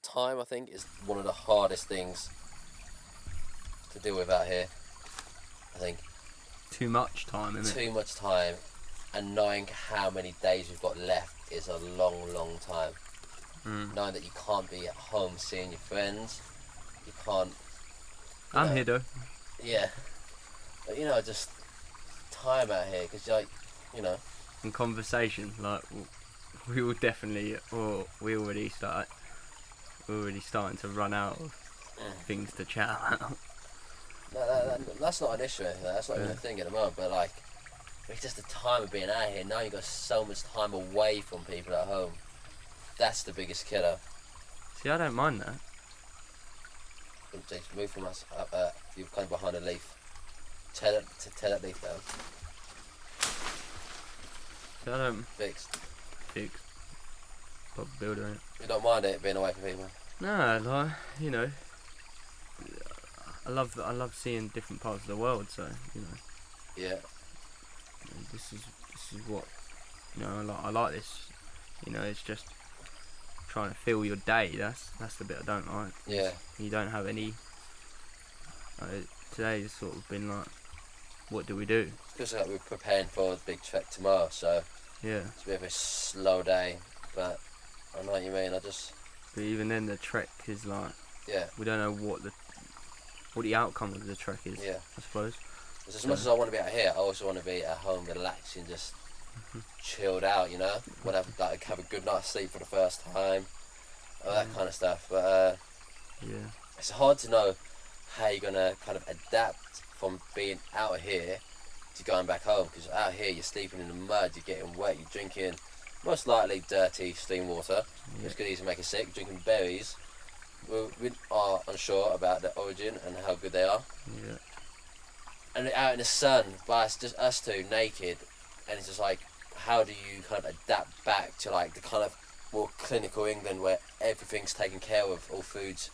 time, I think, is one of the hardest things to deal with out here. I think. Too much time, isn't it? Too much time, and knowing how many days we've got left is a long, long time. Knowing that you can't be at home seeing your friends, you can't. I'm here though. Yeah, but just time out here because In conversation, like we will definitely, or we're already starting to run out of things to chat about. No, that's not an issue. That's not even a thing at the moment. But like, it's just the time of being out here. Now you've got so much time away from people at home. That's the biggest killer. See, I don't mind that. Just move from us. You're kind of behind a leaf. Tear that leaf down. See, I don't Fixed. Proper builder, innit? You don't mind it being away from people. No, like I love seeing different parts of the world. So Yeah. this is what I like this. It's just trying to fill your day. That's the bit I don't like. Yeah. You don't have any. Today's sort of been like, what do we do? Because we're preparing for a big trek tomorrow, so Yeah. it's a bit of a slow day. But I know what you mean. But even then, the trek is like, Yeah. we don't know what the outcome of the trek is. Yeah. I suppose. As much as I want to be out here, I also want to be at home, relaxing, just chilled out. Want to have a good night's sleep for the first time, all that kind of stuff. But Yeah. it's hard to know how you're gonna kind of adapt from being out here to going back home. Because out here, you're sleeping in the mud, you're getting wet, you're drinking most likely dirty stream water, which could easily make you sick. Drinking berries. We are unsure about the origin and how good they are. Yeah. And out in the sun, but it's just us two naked, and it's just like, how do you kind of adapt back to like the kind of more clinical England where everything's taken care of, all foods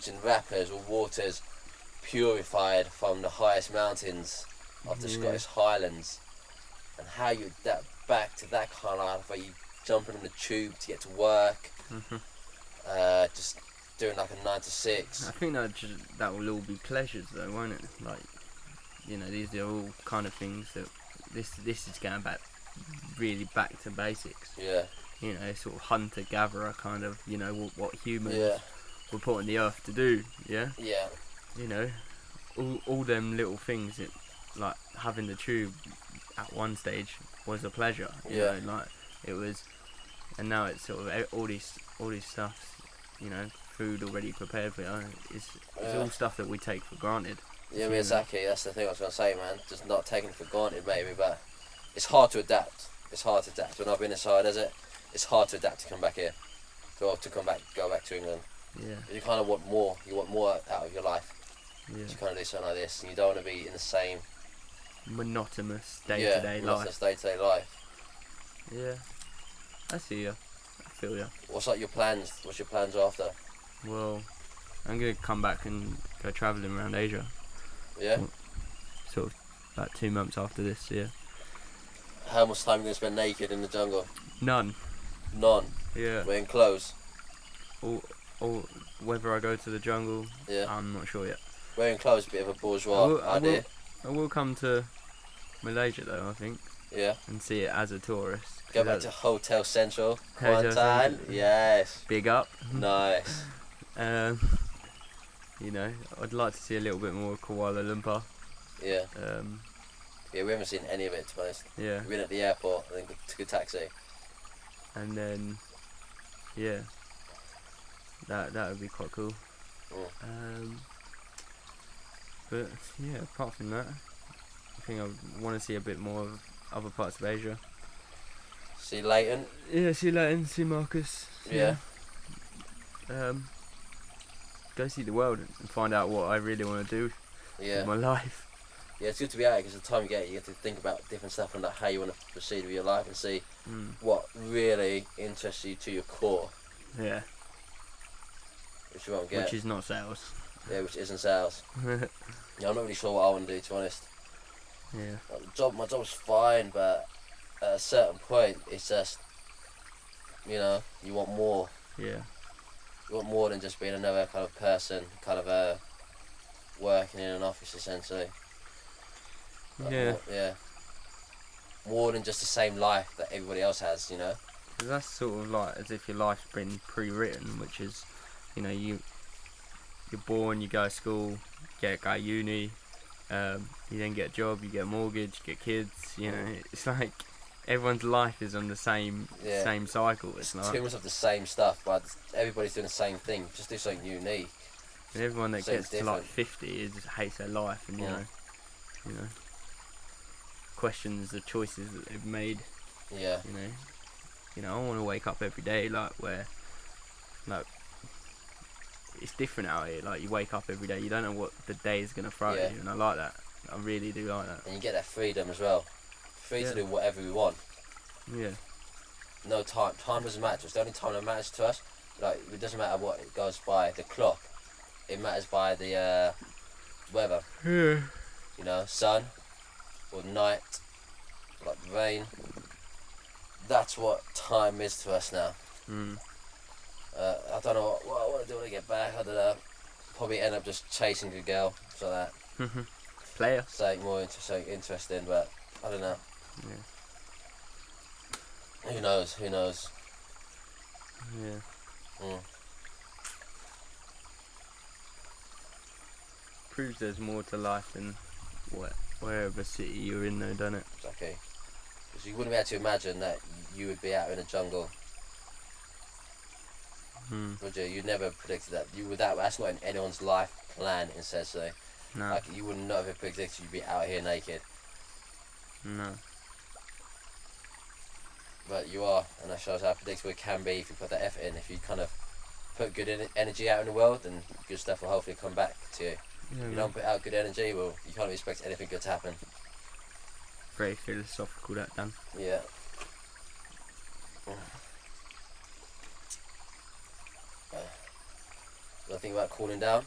in wrappers, all waters purified from the highest mountains of the Scottish Highlands, and how you adapt back to that kind of life where you jumping on the tube to get to work, just doing like a 9 to 6. I think that will all be pleasures though, won't it? Like, these are all kind of things that this is going really back to basics. Yeah. Sort of hunter-gatherer kind of, what humans Yeah. were put on the earth to do, yeah? Yeah. All them little things, like having the tube at one stage was a pleasure, you know, like it was, and now it's sort of all these stuffs, food already prepared for you. It's all stuff that we take for granted. Yeah, exactly. That's the thing I was going to say, man. Just not taking it for granted, maybe, but it's hard to adapt. When I've been inside, it's hard to adapt to come back here, go back to England. Yeah. You kind of want more. You want more out of your life. Yeah. You kind of do something like this, and you don't want to be in the same monotonous day-to-day life. Yeah. I see you. I feel you. What's like your plans? What's your plans after? Well, I'm gonna come back and go travelling around Asia. Yeah. Sort of like 2 months after this. Yeah. How much time are you gonna spend naked in the jungle? None. Yeah. Wearing clothes. Or whether I go to the jungle, I'm not sure yet. Wearing clothes is a bit of a bourgeois idea. I will come to Malaysia though, I think. Yeah. And see it as a tourist. Go back to Hotel Central. Quarantine. Yes. Big up. Nice. I'd like to see a little bit more of Kuala Lumpur. Yeah. Yeah, we haven't seen any of it, to be honest. Yeah. We've been at the airport, I think took a taxi. And then, that would be quite cool. But yeah, apart from that, I think I want to see a bit more of other parts of Asia. See Leighton? Yeah, see Leighton, see Marcus. Yeah. Go see the world and find out what I really want to do with my life. Yeah, it's good to be out here because the time you get to think about different stuff and like how you want to proceed with your life and see what really interests you to your core. Yeah. Which you won't get. Which is not sales. Yeah, which isn't sales. I'm not really sure what I want to do, to be honest. Yeah. My job's fine, but at a certain point, it's just, you want more. Yeah. You want more than just being another kind of person, kind of working in an office essentially. Like Yeah. More than just the same life that everybody else has, you know. 'Cause that's sort of like as if your life's been pre-written, which is, you know, you're born, you go to school, go to uni, you then get a job, you get a mortgage, get kids. You know, it's like everyone's life is on the same cycle. It's like too much of the same stuff, but everybody's doing the same thing. Just do something unique. And everyone that gets different. to like 50 just hates their life, and you know, questions the choices that they've made. Yeah. You know, I want to wake up every day like it's different out here. Like you wake up every day, you don't know what the day is gonna throw at you, and I like that. I really do like that. And you get that freedom as well. Free to do whatever we want. Yeah. No time. Time doesn't matter. It's the only time that matters to us. Like it doesn't matter what it goes by the clock. It matters by the weather. Yeah. You know, sun or night, like rain. That's what time is to us now. I don't know what I want to do when I get back. I don't know. Probably end up just chasing a girl, so that. Player. Something more interesting, but I don't know. Yeah. Who knows? Who knows? Yeah. Proves there's more to life than wherever city you're in, though, doesn't it? Exactly. Because you wouldn't be able to imagine that you would be out in a jungle. Would you? You'd never predicted that. That's not in anyone's life plan, essentially. No. Like you would not have predicted you'd be out here naked. No. But you are, and that shows how predictable it can be if you put that effort in. If you kind of put good energy out in the world, then good stuff will hopefully come back to you. Yeah, if you don't put out good energy, well, you can't expect anything good to happen. Very philosophical, that, Dan. Yeah. I think about cooling down.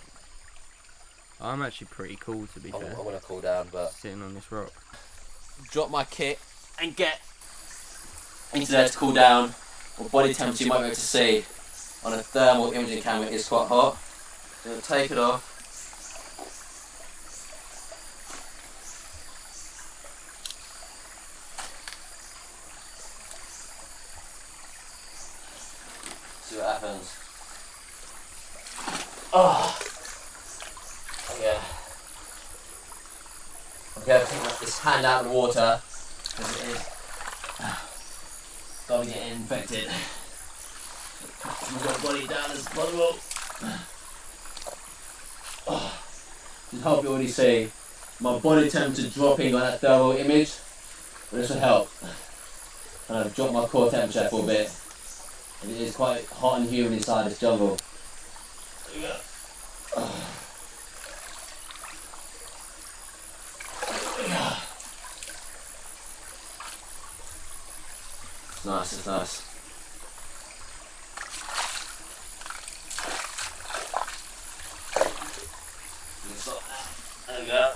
I'm actually pretty cool, to be fair. I want to cool down, but sitting on this rock. Drop my kit and get into there to cool down. What body temperature you might be able to see on a thermal imaging camera is quite hot. So I'll take it off. See what happens. Oh, yeah. Okay, take this hand out of the water because it is don't get infected. Move my body down as possible. Oh, just hope you already see my body temperature dropping on that thermal image. But this will help. And I've dropped my core temperature for a bit. And it is quite hot and humid inside this jungle. There we go. It's nice, it's nice. There we go.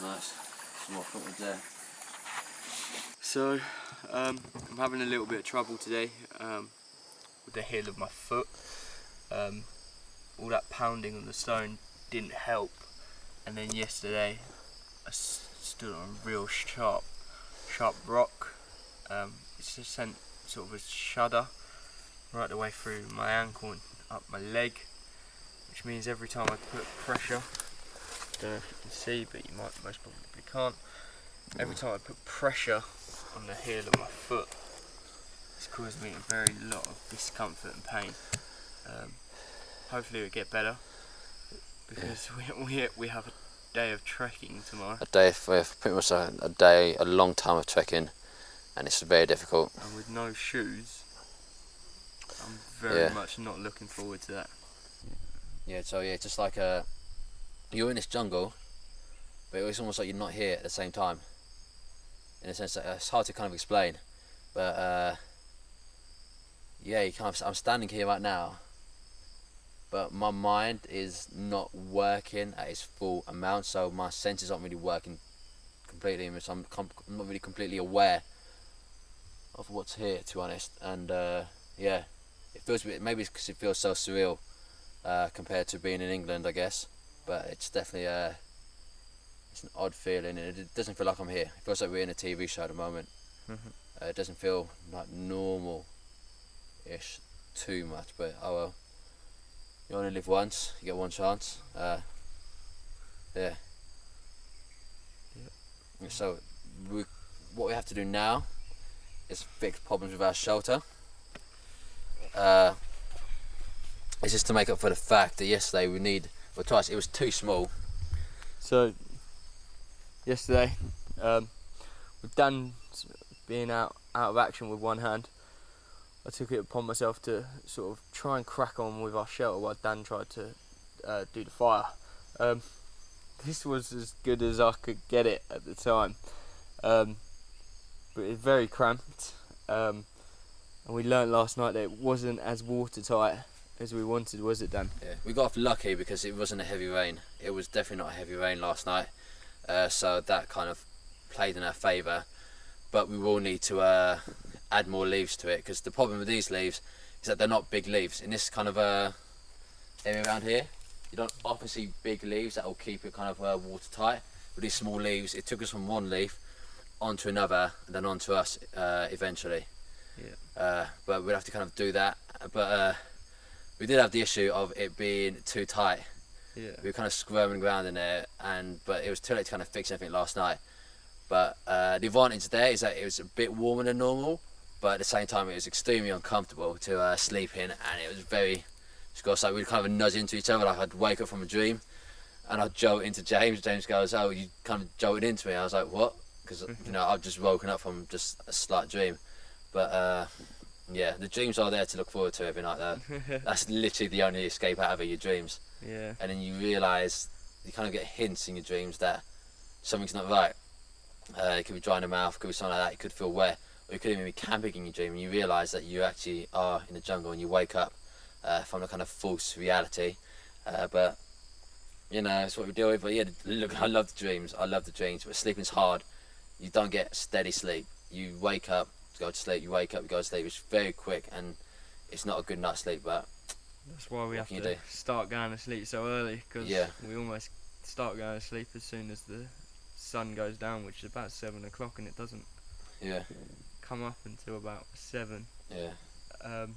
Nice. Some more footage there. So, I'm having a little bit of trouble today with the heel of my foot. All that pounding on the stone didn't help, and then yesterday I stood on a real sharp rock. It's just sent sort of a shudder right the way through my ankle and up my leg, which means every time I put pressure, don't know if you can see, but you most probably can't. Every time I put pressure on the heel of my foot, it's caused me a very lot of discomfort and pain. Hopefully it'll get better, because we have a day of trekking tomorrow. Pretty much a long time of trekking, and it's very difficult. And with no shoes, I'm very much not looking forward to that. Yeah, so yeah, just like you're in this jungle, but it's almost like you're not here at the same time. In a sense that it's hard to kind of explain, but yeah, I'm standing here right now, but my mind is not working at its full amount, so my senses aren't really working completely, so I'm not really completely aware of what's here, to be honest. And Yeah, it feels a bit, maybe it's because it feels so surreal compared to being in England, I guess. But it's definitely it's an odd feeling, and it doesn't feel like I'm here. It feels like we're in a TV show at the moment. It doesn't feel like normal-ish too much, but oh well. You only live once, you get one chance. Yeah. So what we have to do now is fix problems with our shelter. It's just to make up for the fact that yesterday twice it was too small. So yesterday, with Dan being out of action with one hand, I took it upon myself to sort of try and crack on with our shelter while Dan tried to do the fire. This was as good as I could get it at the time, but it's very cramped, and we learnt last night that it wasn't as watertight as we wanted, was it, Dan? Yeah, we got off lucky because it wasn't a heavy rain. It was definitely not a heavy rain last night, so that kind of played in our favour. But we will need to add more leaves to it, because the problem with these leaves is that they're not big leaves. In this kind of area around here, you don't often see big leaves that will keep it kind of watertight. With these small leaves, it took us from one leaf onto another and then onto us eventually. Yeah. But we'd have to kind of do that. But we did have the issue of it being too tight. Yeah. We were kind of squirming around in there, but it was too late to kind of fix everything last night. But the advantage there is that it was a bit warmer than normal, but at the same time it was extremely uncomfortable to sleep in, and it was very, like we'd kind of nudge into each other, like I'd wake up from a dream and I'd jolt into James. James goes, "Oh, you kind of jolted into me." I was like, "What?" Because I've just woken up from just a slight dream. But yeah, the dreams are there to look forward to every night though. That's literally the only escape out of it, your dreams. Yeah. And then you realise, you kind of get hints in your dreams that something's not right. It could be dry in the mouth, could be something like that, you could feel wet, or you could even be camping in your dream and you realise that you actually are in the jungle and you wake up from a kind of false reality. But it's what we deal with. But yeah, look, I love the dreams, but sleeping's hard. You don't get steady sleep. You wake up, go to sleep, you wake up, you go to sleep. It's very quick and it's not a good night's sleep, but that's why we have to start going to sleep so early, because we almost start going to sleep as soon as the sun goes down, which is about 7 o'clock, and it doesn't come up until about 7. Yeah. So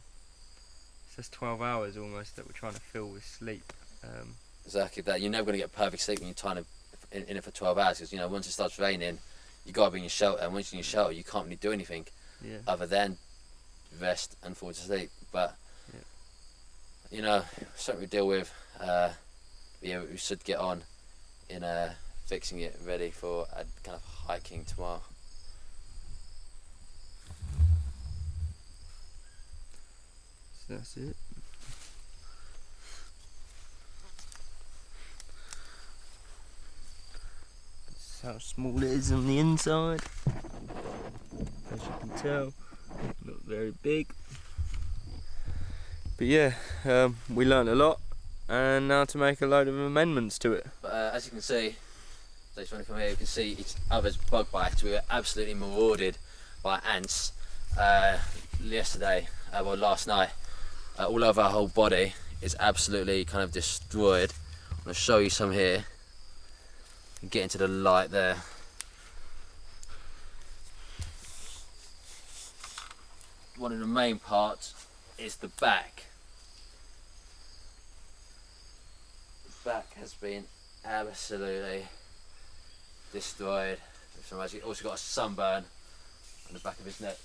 it's 12 hours almost that we're trying to fill with sleep. Exactly that. You're never going to get perfect sleep when you're trying to in it for 12 hours, because once it starts raining, you got to be in your shelter, and once you're in your shelter, you can't really do anything other than rest and fall to sleep. But something we deal with. We should get on in fixing it ready for a kind of hiking tomorrow. So that's it. That's how small it is on the inside. As you can tell, not very big. But yeah, we learned a lot, and now to make a load of amendments to it. But as you can see, so if you want to come here, you can see each other's bug bites. We were absolutely marauded by ants last night. All over our whole body is absolutely kind of destroyed. I'm going to show you some here. Get into the light there. One of the main parts is the back. The back has been absolutely destroyed. He's also got a sunburn on the back of his neck.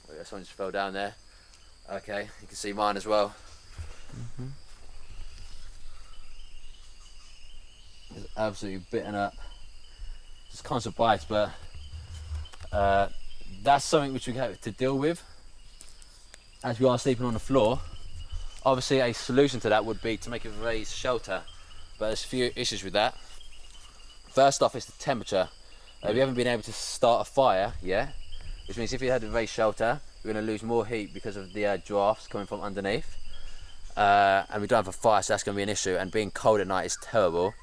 Oh yeah, someone just fell down there. Okay, you can see mine as well. It's absolutely bitten up. Just constant bites, but that's something which we have to deal with as we are sleeping on the floor. Obviously a solution to that would be to make a raised shelter, but there's a few issues with that. First off is the temperature. We haven't been able to start a fire yet, which means if we had a raised shelter, we're going to lose more heat because of the drafts coming from underneath, and we don't have a fire, so that's going to be an issue, and being cold at night is terrible.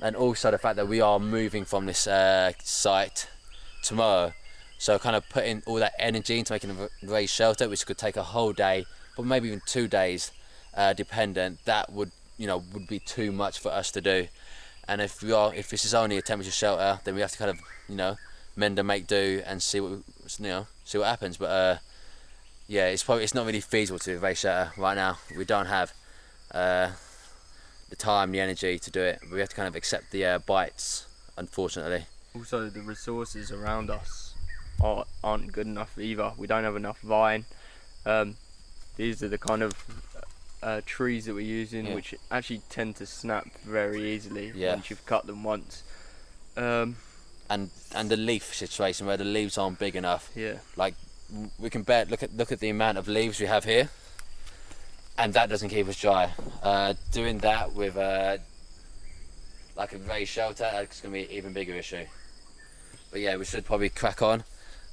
And also the fact that we are moving from this site tomorrow, So kind of putting all that energy into making a raised shelter, which could take a whole day, but maybe even 2 days, dependent, that would be too much for us to do. And if this is only a temperature shelter, then we have to kind of mend and make do and see what happens. But yeah, it's not really feasible to do a raised shelter right now. We don't have the time, the energy to do it. We have to kind of accept the bites, unfortunately. Also, the resources around us aren't good enough either. We don't have enough vine. These are the kind of trees that we're using, which actually tend to snap very easily once you've cut them once. And the leaf situation where the leaves aren't big enough. Yeah. Like we can bet. Look at the amount of leaves we have here, and that doesn't keep us dry. Doing that with like a raised shelter, that's gonna be an even bigger issue. But yeah, we should probably crack on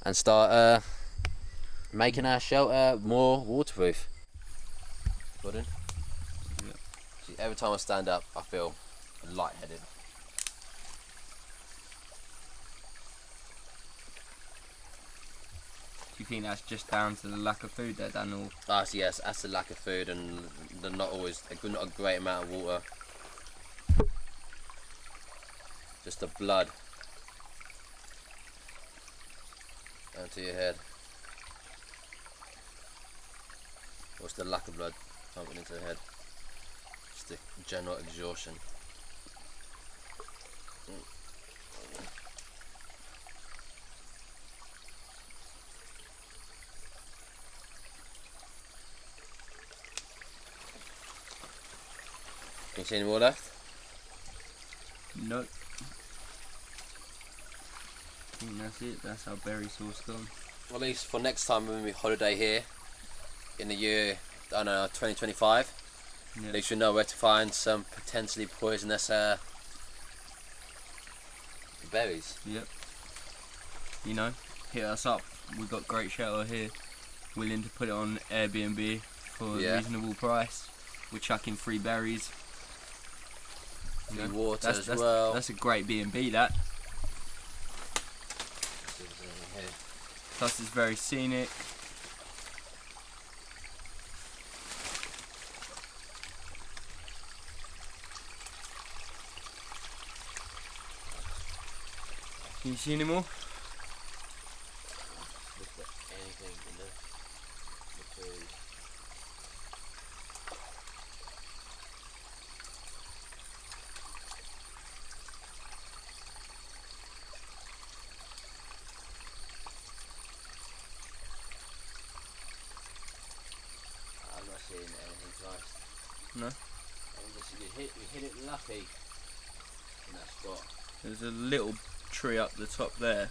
and start making our shelter more waterproof. Gordon? Yeah. See, every time I stand up, I feel lightheaded. Do you think that's just down to the lack of food there, Daniel? Yes, that's the lack of food and not a great amount of water. Just the blood down to your head. What's the lack of blood pumping into the head? Just the general exhaustion. Can you see any more left? Nope. I think that's it. That's our berry sauce gone. Well, at least for next time when we holiday here in the year, 2025, at least we know where to find some potentially poisonous berries. Yep. Hit us up. We've got great shelter here. Willing to put it on Airbnb for a reasonable price. We're chucking free berries. Free water as well. That's a great B&B, that. Plus it's very scenic. Can you see any more? Anything in the trees. I'm not seeing anything nice. No. You hit it lucky in that spot. There's a little tree up the top there.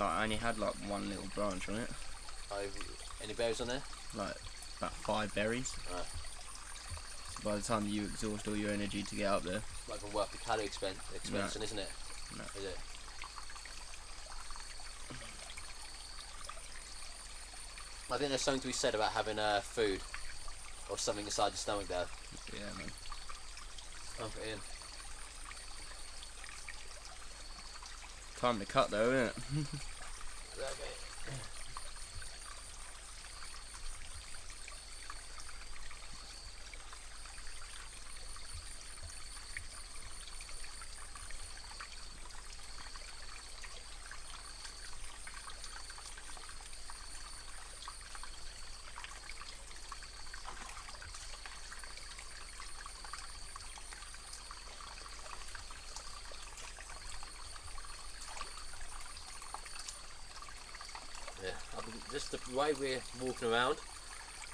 I only had like one little branch on it. Any berries on there? Like about 5 berries. Right. So by the time you exhaust all your energy to get up there. Not even worth the calorie expansion, isn't it? No. Is it? I think there's something to be said about having food or something inside your stomach there. Yeah, man. Pump it in. Time to cut though, isn't it? Okay. Yeah, just the way we're walking around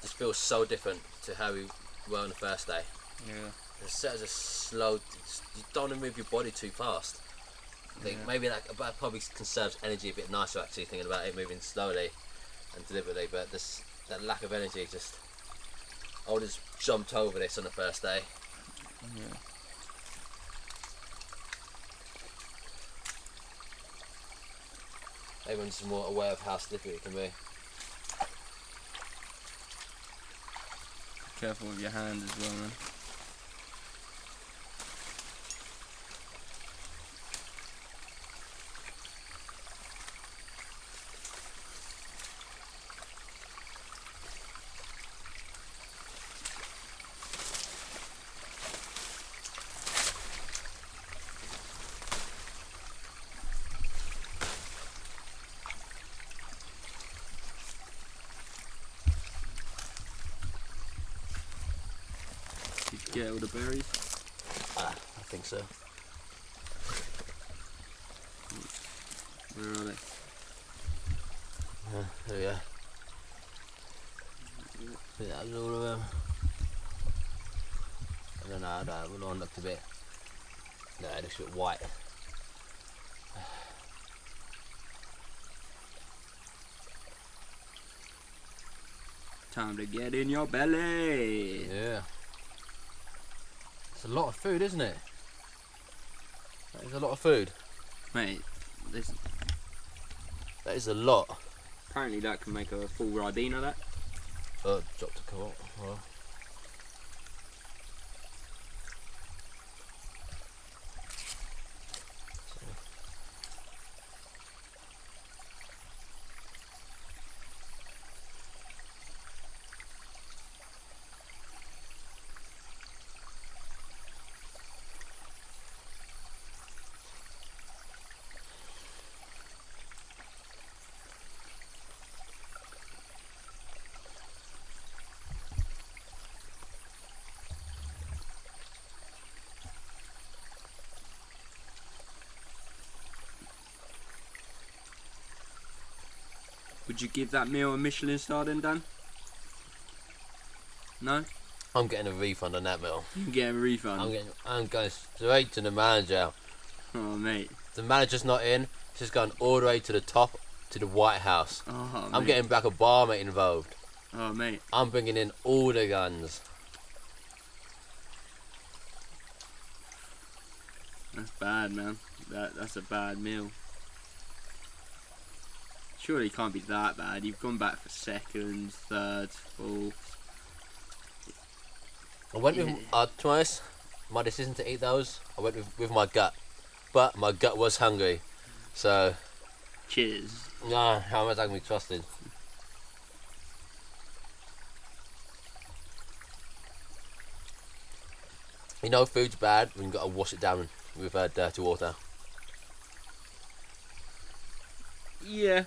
just feels so different to how we were on the first day. Yeah. It's set as a slow, you don't want to move your body too fast. I think maybe that probably conserves energy a bit nicer actually, thinking about it moving slowly and deliberately, but that lack of energy I would have just jumped over this on the first day. Yeah. Everyone's just more aware of how slippery it can be. Careful with your hand as well, man. get all the berries? I think so. Where are they? There we are. Yeah, that was all of them. I don't know, that one looked a bit... No, it looks a bit white. Time to get in your belly. Yeah. It's a lot of food, isn't it? That is a lot of food. Mate, this That is a lot. apparently that can make a full Ribena, that. Dropped a couple. Well. Would you give that meal a Michelin star then, Dan? No? I'm getting a refund on that meal. You can get a refund. I'm going straight to the manager. Oh, mate. The manager's not in. It's just going all the way to the top, to the White House. Oh, I'm mate. getting Barack Obama involved. Oh, mate. I'm bringing in all the guns. That's bad, man. That's a bad meal. Surely it can't be that bad. You've gone back for seconds, thirds, fourths. I went with, to be honest, my decision to eat those, I went with my gut. But my gut was hungry. So, Cheers. nah, how much I can be trusted? You know food's bad when you've got to wash it down with dirty water. Yeah.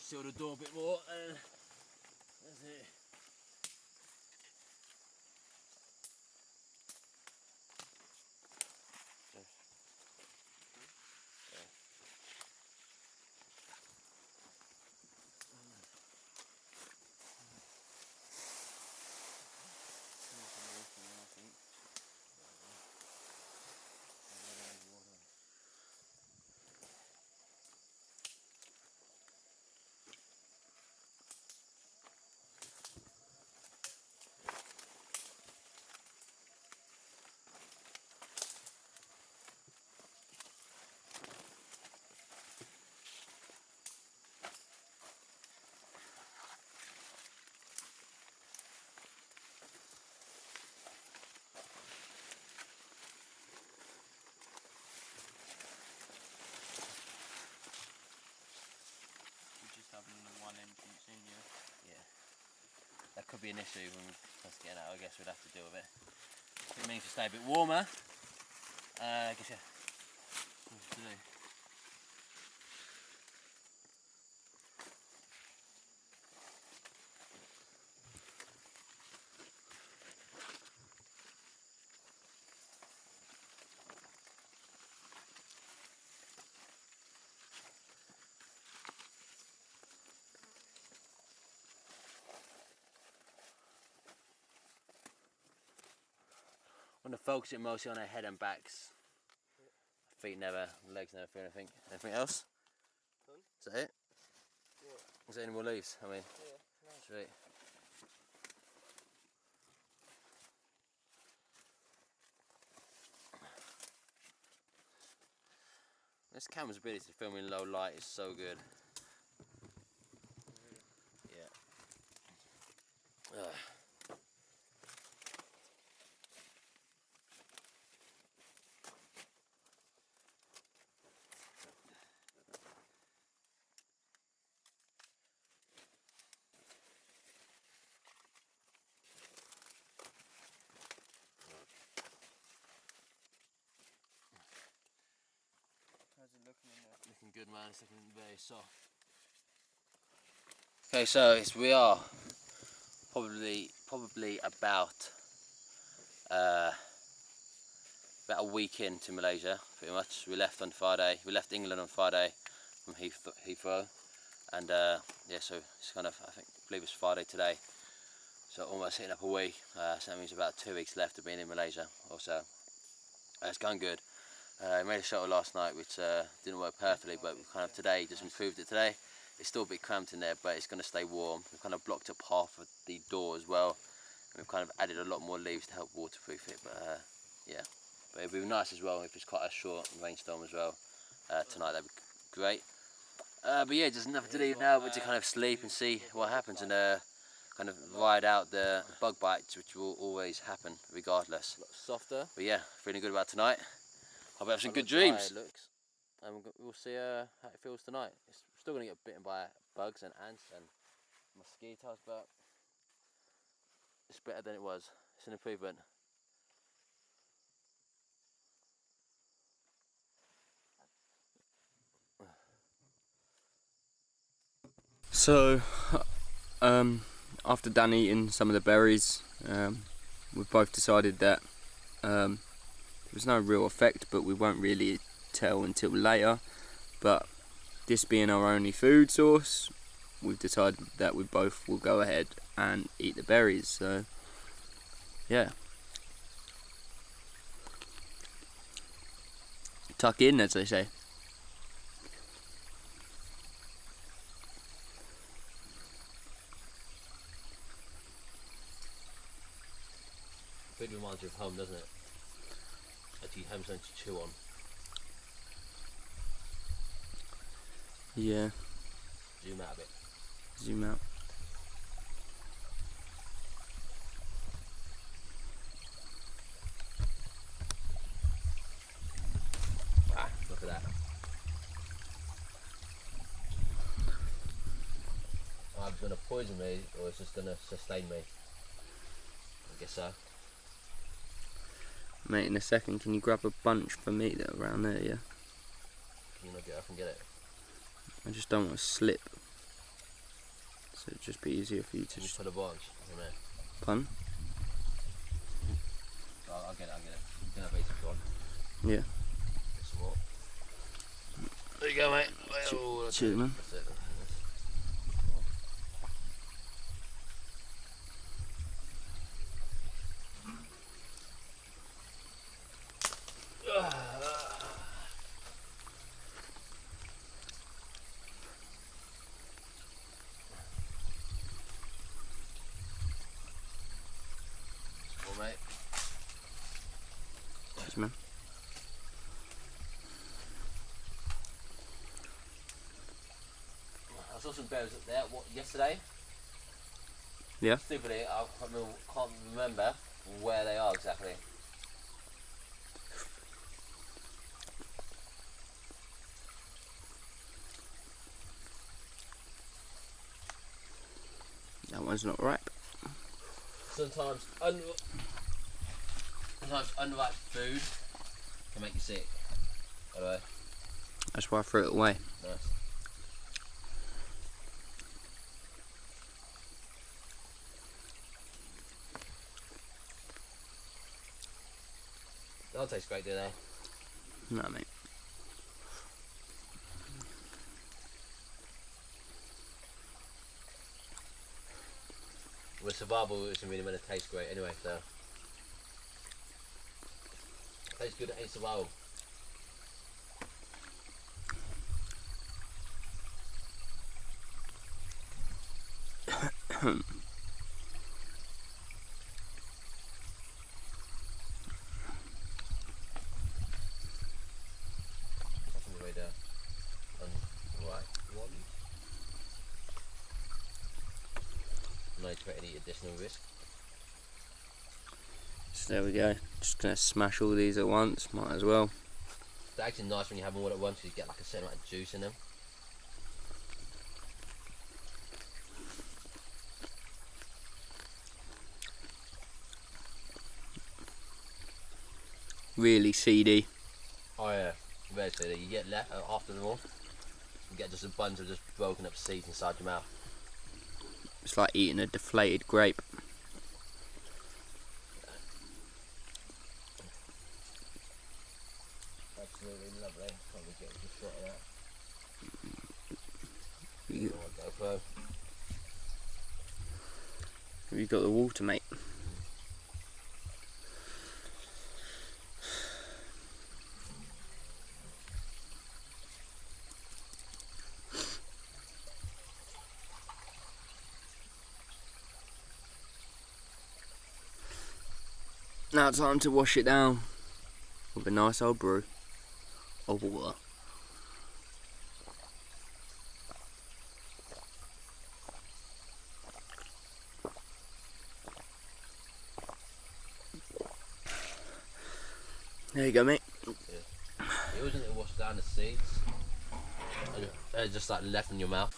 Seal the door a bit more and that's it. could be an issue when we're getting out. I guess we'd have to deal with it. It means to stay a bit warmer. I guess, yeah. What to do. Want to focus it mostly on our head and backs. Feet never, legs never feel anything. Anything else? Done. Is that it? Yeah. Is there any more leaves? I mean, Yeah, nice. sweet. This camera's ability to film in low light is so good. Yeah. Ugh. How's it looking in there? Looking good, man. It's looking very soft. Okay, so we are probably about a week into Malaysia, pretty much. We left on Friday. We left England on Friday from Heathrow, and yeah, so it's kind of, I believe it's Friday today. So almost hitting up a week. So that means about 2 weeks left of being in Malaysia. Also, it's going good. I made a shuttle last night, which didn't work perfectly, but we kind of today just improved it today. It's still a bit cramped in there, but it's going to stay warm. We've kind of blocked up half of the door as well, and we've kind of added a lot more leaves to help waterproof it. But yeah, but it'd be nice as well if it's quite a short rainstorm as well tonight. That'd be great. But yeah, there's nothing to do now but to kind of sleep and see what happens, and kind of ride out the bug bites, which will always happen regardless. A lot softer. But yeah, feeling good about tonight. Hope I have some good dreams. It looks, and we'll see how it feels tonight. It's still going to get bitten by bugs and ants and mosquitoes, but it's better than it was. It's an improvement. So, after Dan eating some of the berries, we've both decided that there was no real effect, but we won't really tell until later. But this being our only food source, we've decided that we both will go ahead and eat the berries. So, yeah. Tuck in, as they say. Food reminds you of home, doesn't it? Actually, home's something to chew on. Yeah. Zoom out a bit. Zoom out. Ah, look at that. Either it's going to poison me or it's just going to sustain me. I guess so. Mate, in a second, can you grab a bunch for me that are around there, yeah? Can you not get up and get it? I just don't want to slip. So it'd just be easier for you to Just put a bunch in there. Pun? I'll get it. You can have these if you want. Yeah. Get some more. There you go, mate. Cheers, man. That's it. Mate. Cheers, man. I saw some bears up there yesterday. Yeah? Stupidly, I can't remember where they are exactly. That one's not ripe. sometimes unripe food can make you sick. By the way. That's why I threw it away. Nice. That'll taste great, do they? No, mate. Well, survival isn't really meant to taste great anyway, so. Tastes good at survival. No to any additional risk. So there we go. Just gonna smash all these at once. Might as well. It's actually nice when you have them all at once because you get like a certain amount of juice in them. Really seedy. Oh yeah, very seedy. You get left after them all. You get just a bunch of just broken up seeds inside your mouth. It's like eating a deflated grape. Absolutely lovely. Probably get a shot of that. You, GoPro. you got the water, mate. Now time to wash it down with a nice old brew of water. There you go, mate. Yeah. It wasn't wash down the seeds. They're just like left in your mouth.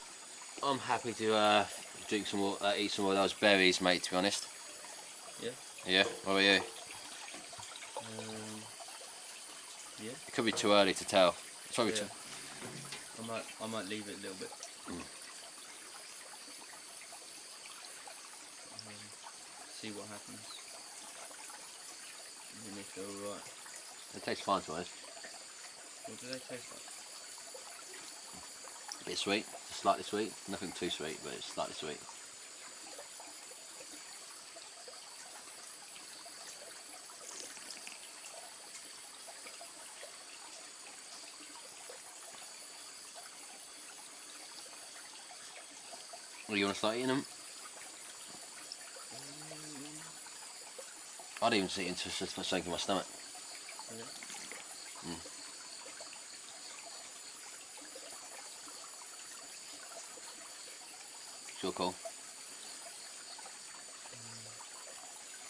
I'm happy to drink some more, eat some more of those berries, mate. To be honest. Yeah. Yeah. What about you? Yeah. It could be too early to tell. It's probably too. I might leave it a little bit. See what happens. And if they're alright. It tastes fine to us. What do they taste like? A bit sweet, just slightly sweet. Nothing too sweet, but it's slightly sweet. Well, you want to start eating them? I'd even see it into just something in my stomach. Okay. Sure, cool.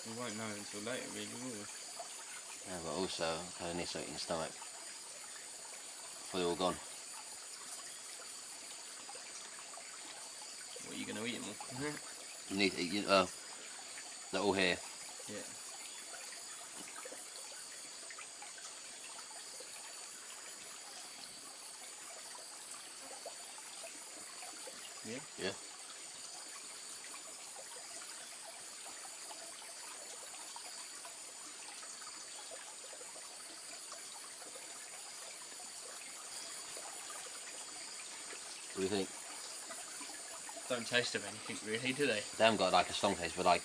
We won't know until later, really, will we? Yeah, but also, I need something in the stomach before they're all gone. What, are you going to eat them all? You need to eat, they're all here. Yeah. Yeah? Yeah. What do you think? Don't taste of anything, really, do they? They haven't got like a strong taste, but like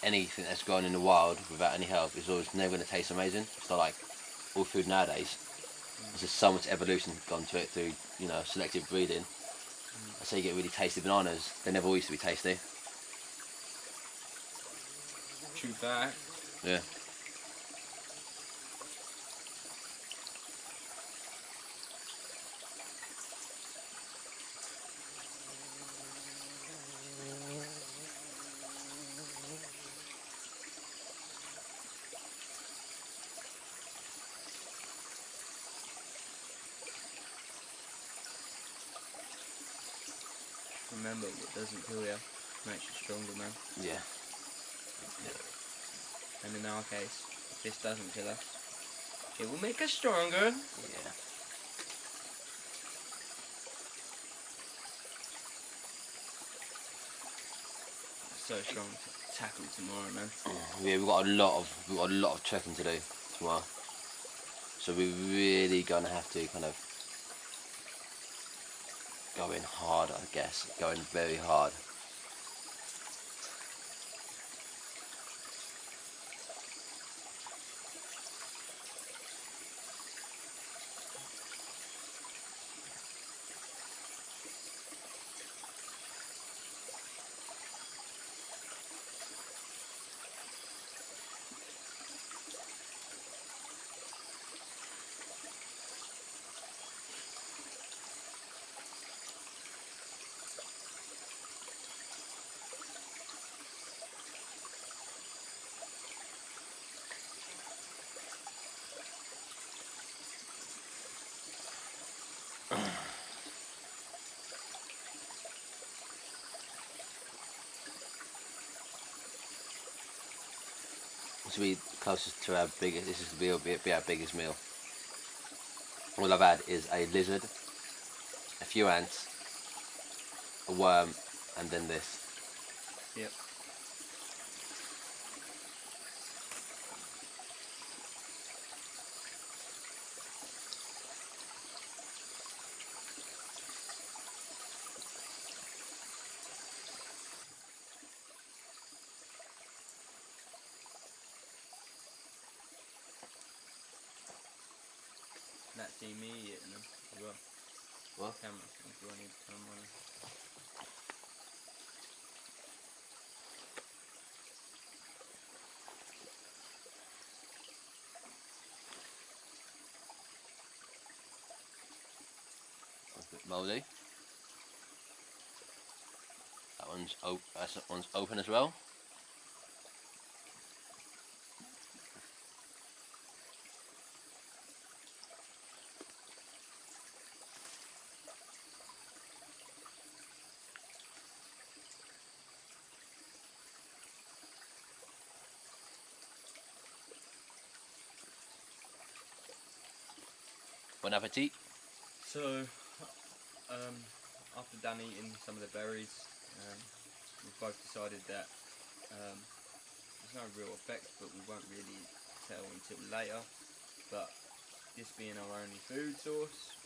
anything that's grown in the wild without any help is always never going to taste amazing. So like all food nowadays, there's just so much evolution gone to it through, you know, selective breeding. That's how you get really tasty bananas. They never used to be tasty. True fact. Yeah. Remember, what doesn't kill you makes you stronger, man. Yeah. And in our case, if this doesn't kill us, it will make us stronger. Yeah. So strong to tackle tomorrow, man. Yeah, we've got a lot of trekking to do tomorrow. So we're really gonna have to kind of go in hard, I guess. Go in very hard. This will be closest to our biggest. This is be our biggest meal. All I've had is a lizard, a few ants, a worm, and then this. Yep. That's see me eating them as well. What? Camera, if you want to turn them on. That's a bit mouldy. That one's open as well. Bon appetit. So, after Dan eating some of the berries, we've both decided that there's no real effect, but we won't really tell until later. But this being our only food source,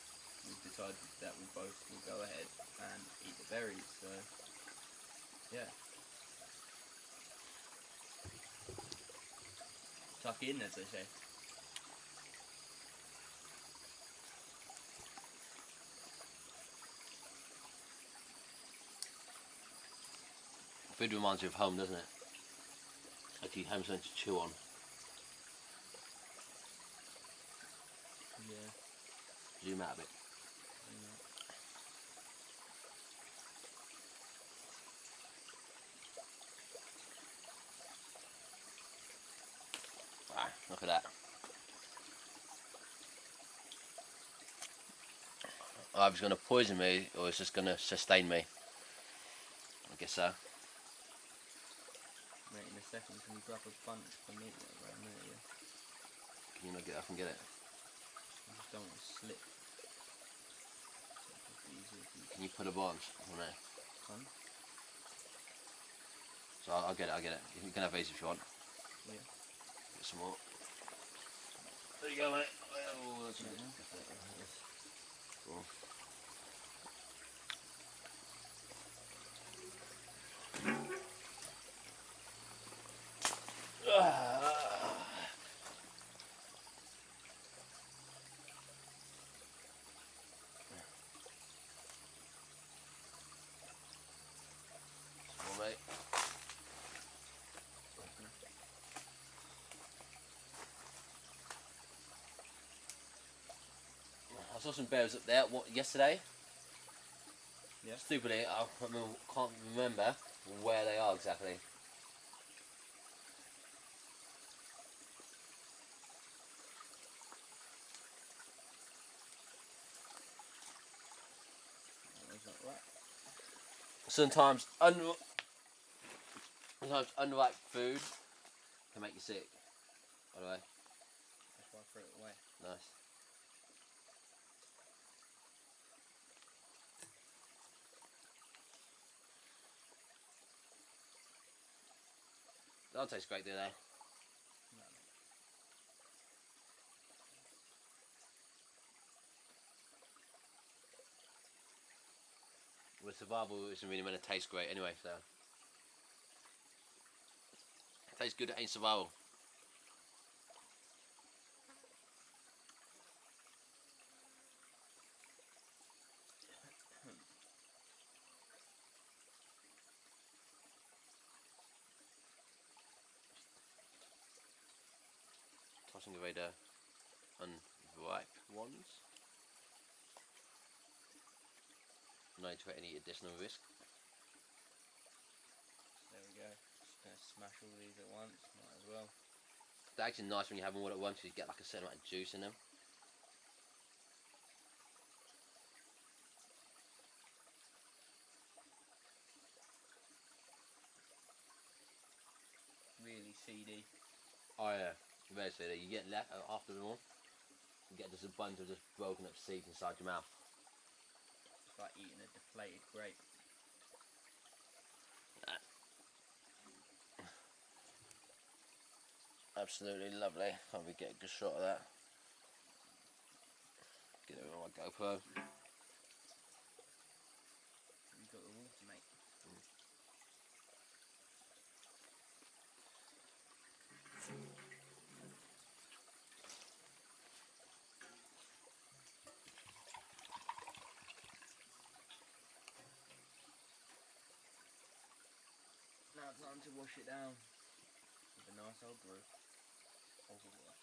we've decided that we both will go ahead and eat the berries. So, yeah. Tuck in, as they say. Food reminds you of home, doesn't it? Like you have something to chew on. Yeah. Zoom out a bit. Ah, look at that. Either it's going to poison me or it's just going to sustain me. I guess so. Mate, in a second, can you grab a bunch for me right there, yeah? Can you not get up and get it? I just don't want to slip. Can you put a bunch on there? Fun. So I'll get it. You can have these if you want. Yeah. Get some more. There you go, mate. Oh, that's it. Cool. Mate. I saw some bears up there yesterday. Yeah. Stupidly, I can't remember where they are exactly. Sometimes unripe food Can make you sick, by the way. That's why I threw it away. Nice. They don't taste great, do they? No. Well, survival isn't really meant to taste great anyway, so. It tastes good, it ain't survival. Tossing away the unripe ones. Not to any additional risk. There we go. Just going to smash all these at once. Might as well. It's actually nice when you have them all at once because you get like a certain amount of juice in them. Really seedy. Oh yeah, very silly. You get left after them all. You get just a bunch of just broken up seeds inside your mouth. It's like eating a deflated grape. Absolutely lovely. Can't we get a good shot of that? Get it on my GoPro. You've got the water, mate. Now time to wash it down with a nice old brew of water.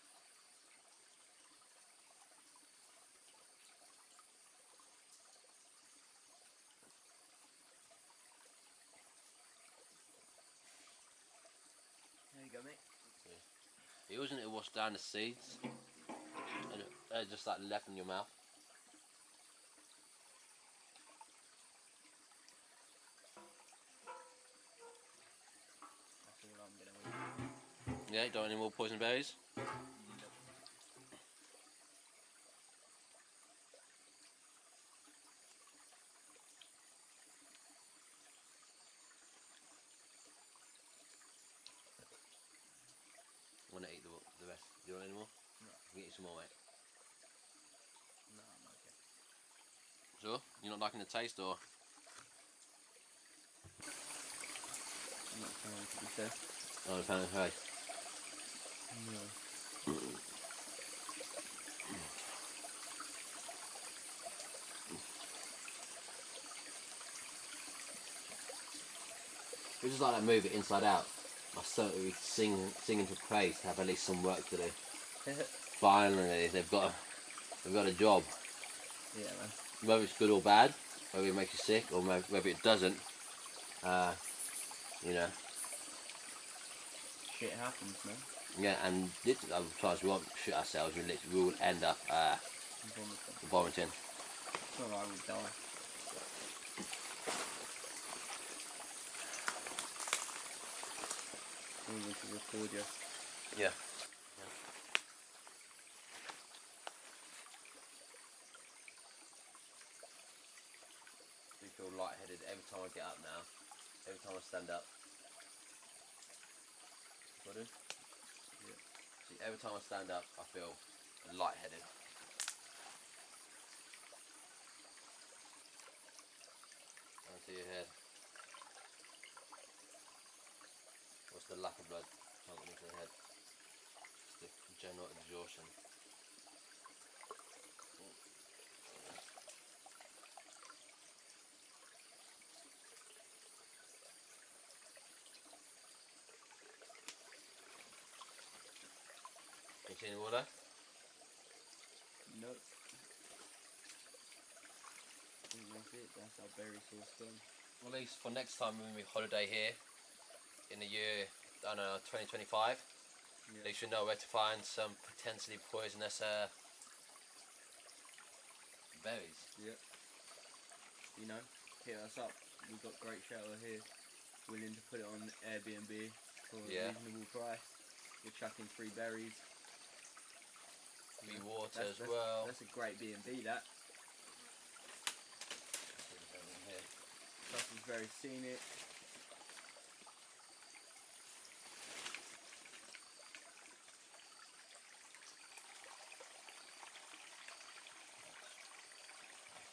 There you go, mate. Yeah. Using it to wash down the seeds, and they're just like left in your mouth. That's all I'm gonna eat. Yeah, don't want any more poison berries? I want to eat the rest. Do you want any more? No. I can get you some more, mate. No, I'm okay. Sure? You're not liking the taste, or? I'm not trying to be fair. Oh, the fan of hay. No. It's just like that movie, Inside Out. I certainly singing to praise to have at least some work to do. Finally, they've got a job. Yeah, man. Whether it's good or bad, whether it makes you sick or whether it doesn't, you know. Shit happens, man. Yeah, and literally, other times we won't shit ourselves. We will end up vomiting. It's not like we'll die. We need to record you. Yeah. I feel lightheaded every time I get up now. Every time I stand up. Pardon? Yeah. See, every time I stand up, I feel lightheaded. Onto your head. What's the lack of blood pumping into the head? Just the general exhaustion. You see any water? Nope. I think that's it. That's our berry sauce done. Well, at least for next time when we holiday here in the year, I don't know, 2025, Yeah. at least you know where to find some potentially poisonous berries. Yep. You know, hit us up. We've got great shelter here. Willing to put it on Airbnb for a Yeah. reasonable price. We're chucking 3 berries. Free water as well. That's a great B&B, that. Plus it's very scenic.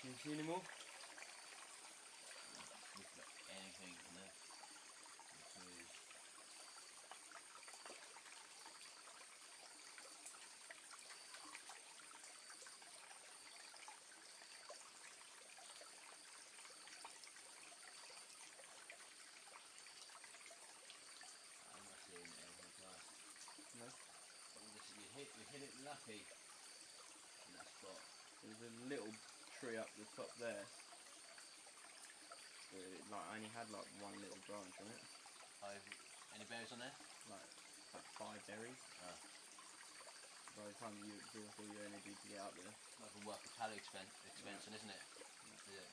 Can you see any more? Anything in there. I'm not seeing anything else. No. You hit it lucky in that spot. There's a little tree up the top there. Like I only had like one little branch on it. Any berries on there? Like 5 berries. By the time you exhaust all your energy to get up there. Like a work of calorie expansion, isn't it? Yeah.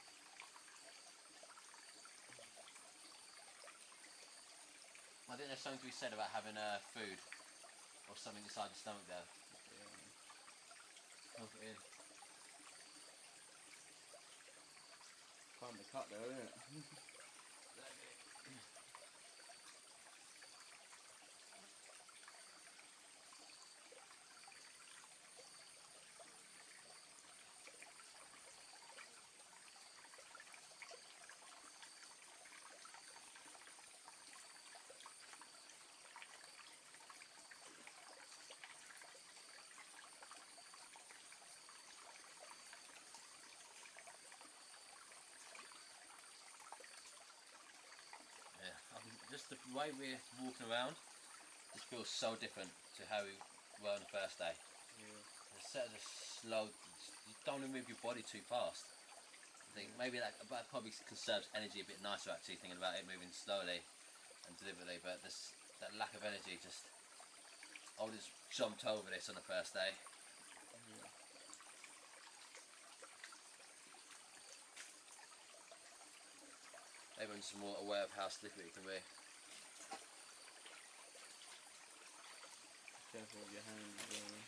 I think there's something to be said about having food or something inside the stomach there. Yeah. Pump it in. Time to cut though, isn't it? Yeah, just the way we're walking around just feels so different to how we were on the first day. Yeah. Instead of just slow, you don't want to move your body too fast. I think maybe that probably conserves energy a bit nicer actually, thinking about it moving slowly and deliberately, but that lack of energy just, I just jumped over this on the first day. Yeah. Everyone's just more aware of how slippery it can be. Careful with your hands as well.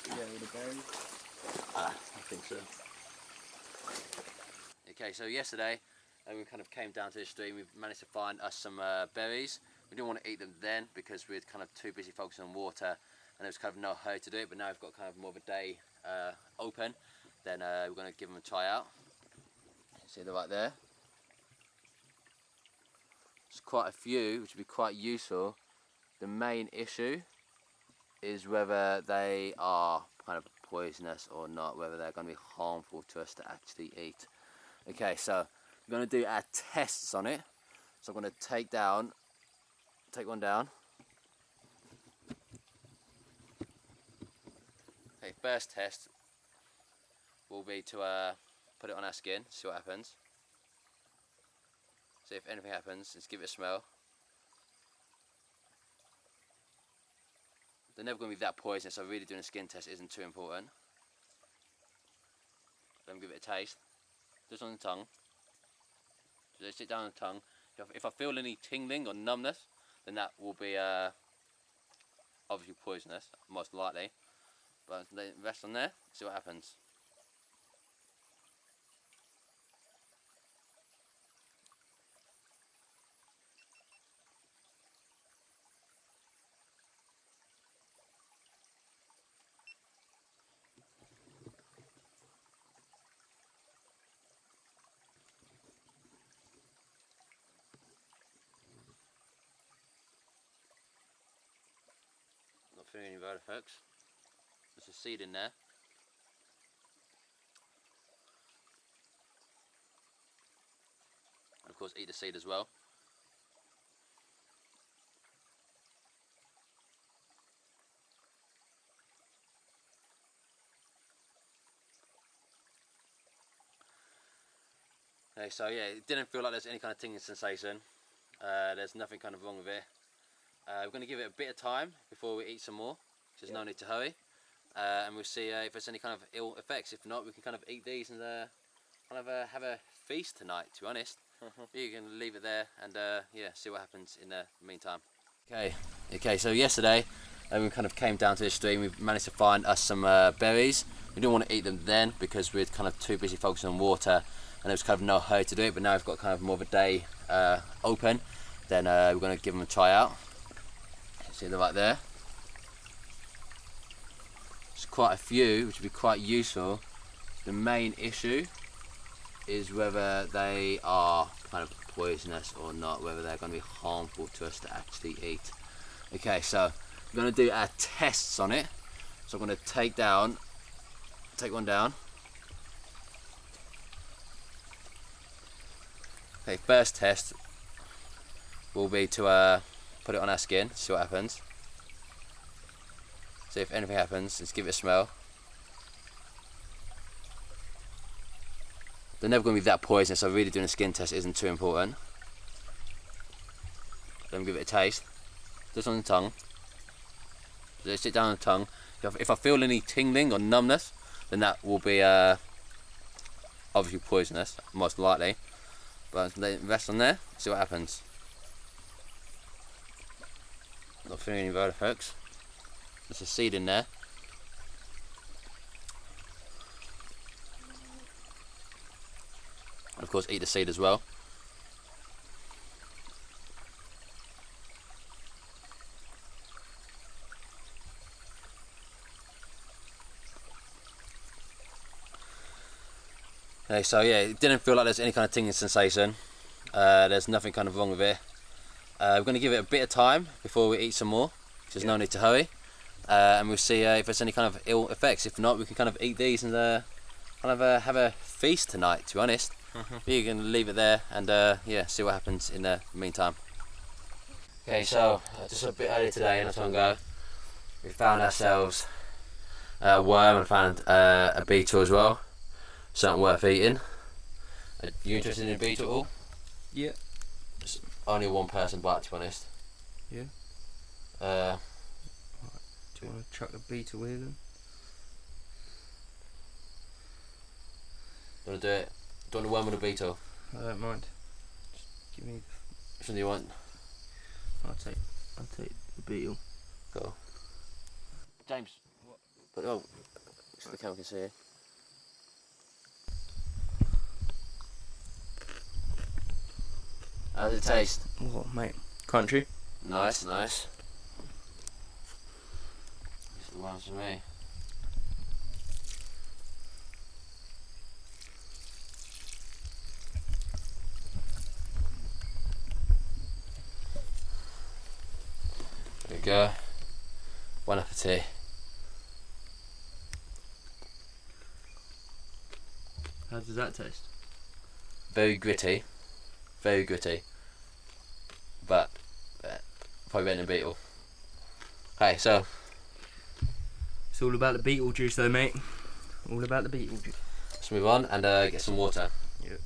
Yeah, with the berries. I think so. Okay, so yesterday we kind of came down to the stream. We managed to find us some berries. We didn't want to eat them then because we were kind of too busy focusing on water and there was kind of no hurry to do it, but now we've got kind of more of a day open, then we're going to give them a try out. You see they're right there. There's quite a few, which would be quite useful. The main issue is whether they are kind of poisonous or not, whether they're going to be harmful to us to actually eat. Okay, so we're going to do our tests on it. So I'm going to take one down. Okay, first test will be to put it on our skin, see what happens. See if anything happens, just give it a smell. They're never going to be that poisonous, so really doing a skin test isn't too important. Then give it a taste. Just on the tongue. So they sit down on the tongue. If I feel any tingling or numbness, then that will be obviously poisonous, most likely. But let it rest on there, see what happens. Not feeling any road effects. There's a seed in there. And of course eat the seed as well. Okay, so yeah, it didn't feel like there's any kind of tingling sensation. There's nothing kind of wrong with it. We're going to give it a bit of time before we eat some more. There's no need to hurry. And we'll see if there's any kind of ill effects. If not, we can kind of eat these and kind of have a feast tonight, to be honest. You can leave it there and yeah, see what happens in the meantime. Okay, so yesterday we kind of came down to this stream. We managed to find us some berries. We didn't want to eat them then because we were kind of too busy focusing on water and there was kind of no hurry to do it, but now we've got kind of more of a day open. Then we're going to give them a try out. See them right there. There's quite a few, which would be quite useful. The main issue is whether they are kind of poisonous or not, whether they're going to be harmful to us to actually eat. Okay, so we're going to do our tests on it. So I'm going to take one down. Okay, first test will be to put it on our skin, see what happens. See if anything happens, let's give it a smell. They're never going to be that poisonous, so really doing a skin test isn't too important. Let me give it a taste. Just on the tongue. Just sit down on the tongue. If I feel any tingling or numbness, then that will be obviously poisonous, most likely. But let it rest on there, see what happens. Not feeling any road effects. There's a seed in there. And of course, eat the seed as well. Okay, so yeah, it didn't feel like there's any kind of tingling sensation. There's nothing kind of wrong with it. We're going to give it a bit of time before we eat some more. There's no need to hurry. And we'll see if there's any kind of ill effects. If not, we can kind of eat these and kind of have a feast tonight, to be honest. You can leave it there and yeah, see what happens in the meantime. Okay, so just a bit earlier today, not long ago, we found ourselves a worm and found a beetle as well. Something worth eating. Are you interested in a beetle at all? Yeah. Just only one person bite, to be honest. Yeah. Do you want to chuck a beetle with them? Do you want to do it? Do you want a worm or a beetle? I don't mind. Just give me. Which one do you want? I'll take the beetle. Go. James. What? But oh, so the camera can see you. How does it taste? Oh, mate. Country. Nice, nice. It's the ones for me. There we go. Bon appetit. How does that taste? Very gritty. Very gritty. But probably better than a beetle. Okay, so It's all about the beetle juice though, mate. All about the beetle juice. let's move on and get some water. Yep.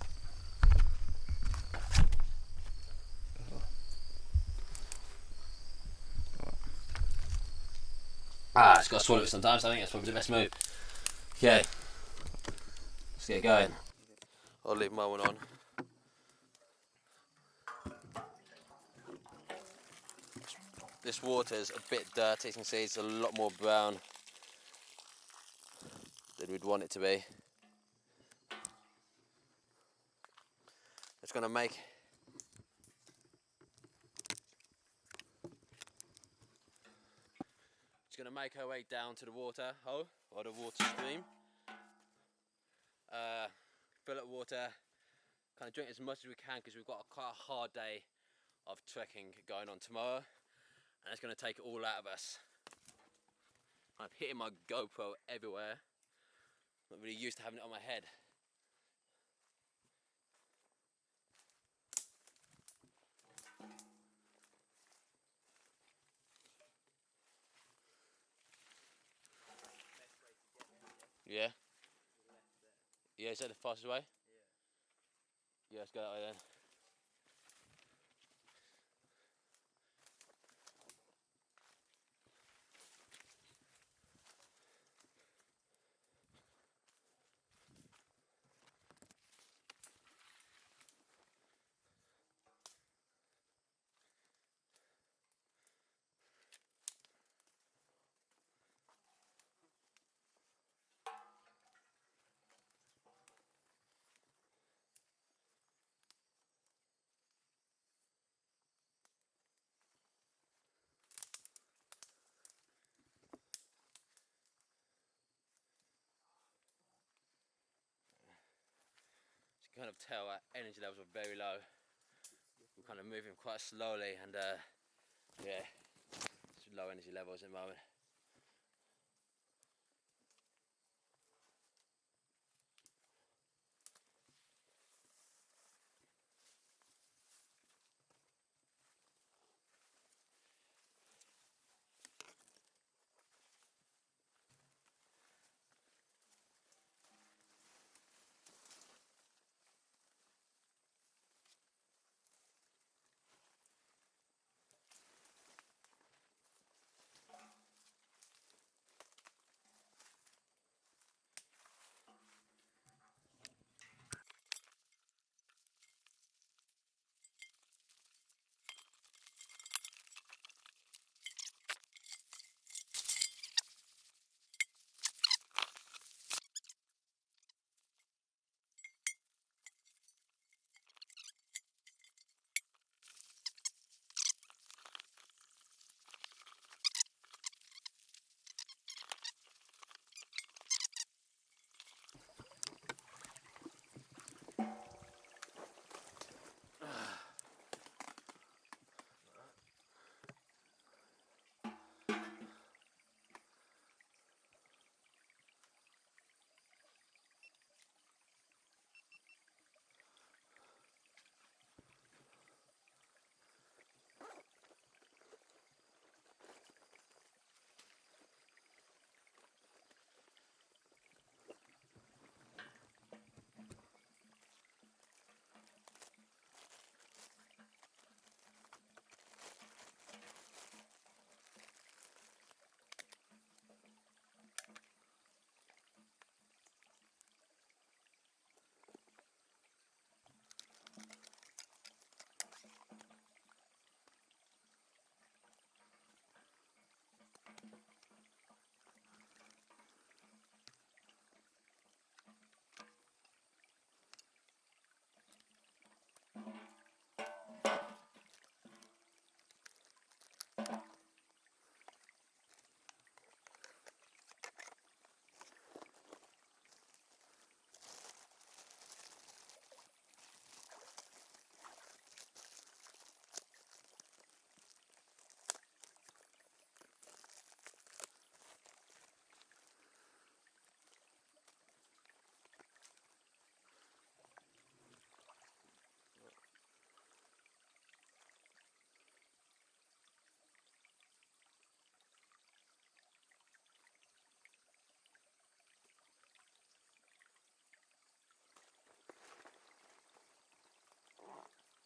It's got to swallow it sometimes. I think that's probably the best move. Okay, let's get going. I'll leave my one on. This water is a bit dirty, as you can see. It's a lot more brown than we'd want it to be. It's going to make our way down to the water hole or the water stream. Fill up water, kind of drink as much as we can because we've got quite a hard day of trekking going on tomorrow, and it's going to take it all out of us. I'm hitting my GoPro everywhere. I'm not really used to having it on my head. Yeah? Yeah, is that the fastest way? Yeah, let's go that way then. You can kind of tell our energy levels are very low. We're kind of moving quite slowly, and yeah, it's low energy levels at the moment.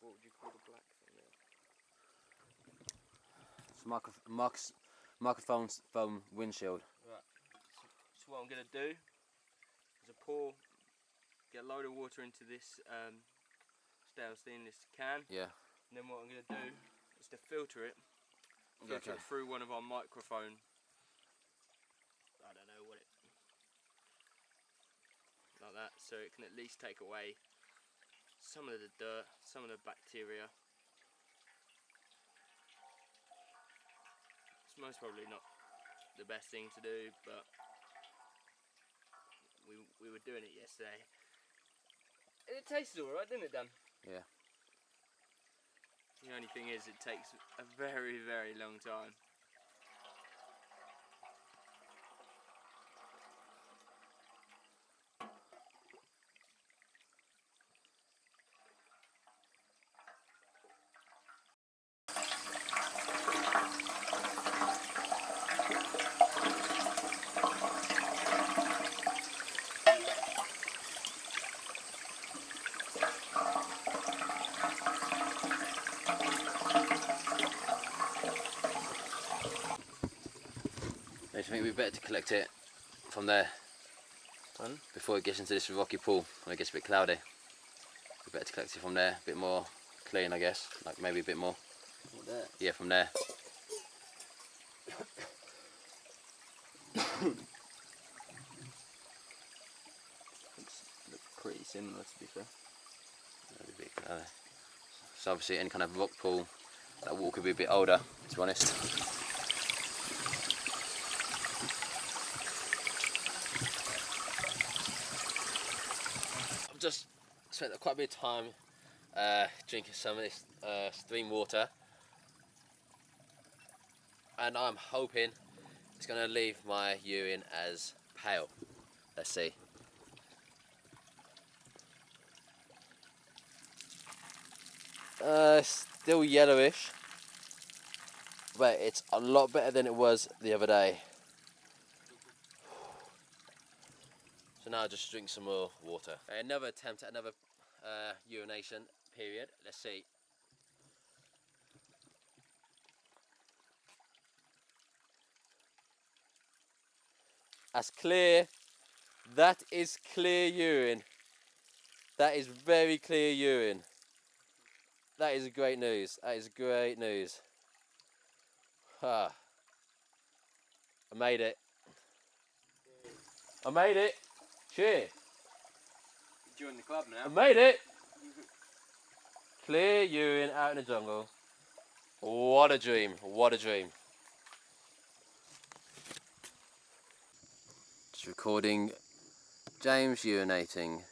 What would you call the black thing there? It's microphone foam windshield. Right. So what I'm going to do is get a load of water into this stainless can. Yeah. And then what I'm going to do is to filter it through one of our microphone. I don't know what it. Like that, so it can at least take away some of the dirt, some of the bacteria. It's most probably not the best thing to do, but we were doing it yesterday. And it tasted alright, didn't it, Dan? Yeah. The only thing is, it takes a very, very long time. think we'd better to collect it from there. Pardon? Before it gets into this rocky pool, when it gets a bit cloudy. We'd better to collect it from there, a bit more clean, I guess. Like maybe a bit more. From there? Yeah, from there. Looks pretty similar, to be fair. Maybe a bit cloudy. So obviously any kind of rock pool, that water could be a bit older, to be honest. I've just spent quite a bit of time drinking some of this stream water, and I'm hoping it's going to leave my urine as pale. Let's see. Still yellowish, but it's a lot better than it was the other day. So now I'll just drink some more water. Another attempt at another urination period. Let's see. That's clear. That is clear urine. That is very clear urine. That is great news. That is great news. I made it. I made it. Cheer. You joined the club now. I made it. Clear urine out in the jungle. What a dream. What a dream. Just recording James urinating.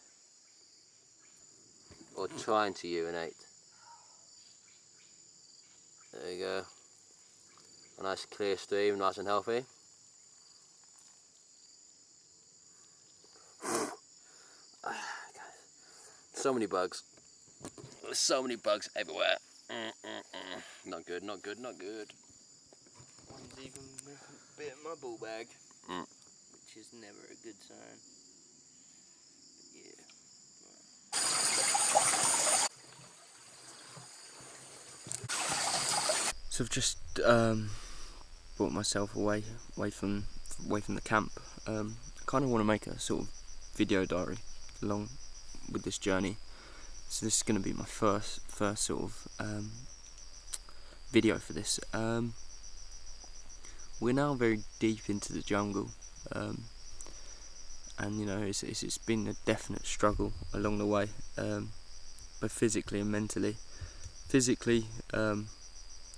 Or trying to urinate. There you go. A nice clear stream, nice and healthy. So many bugs. There's so many bugs everywhere. Not good, not good, not good. One's even bit in my ball bag, which is never a good sign. But yeah. So I've just brought myself away from the camp. I kind of want to make a sort of video diary along with this journey. So this is going to be my first sort of video for this. We're now very deep into the jungle, and you know it's been a definite struggle along the way, both physically and mentally. Physically,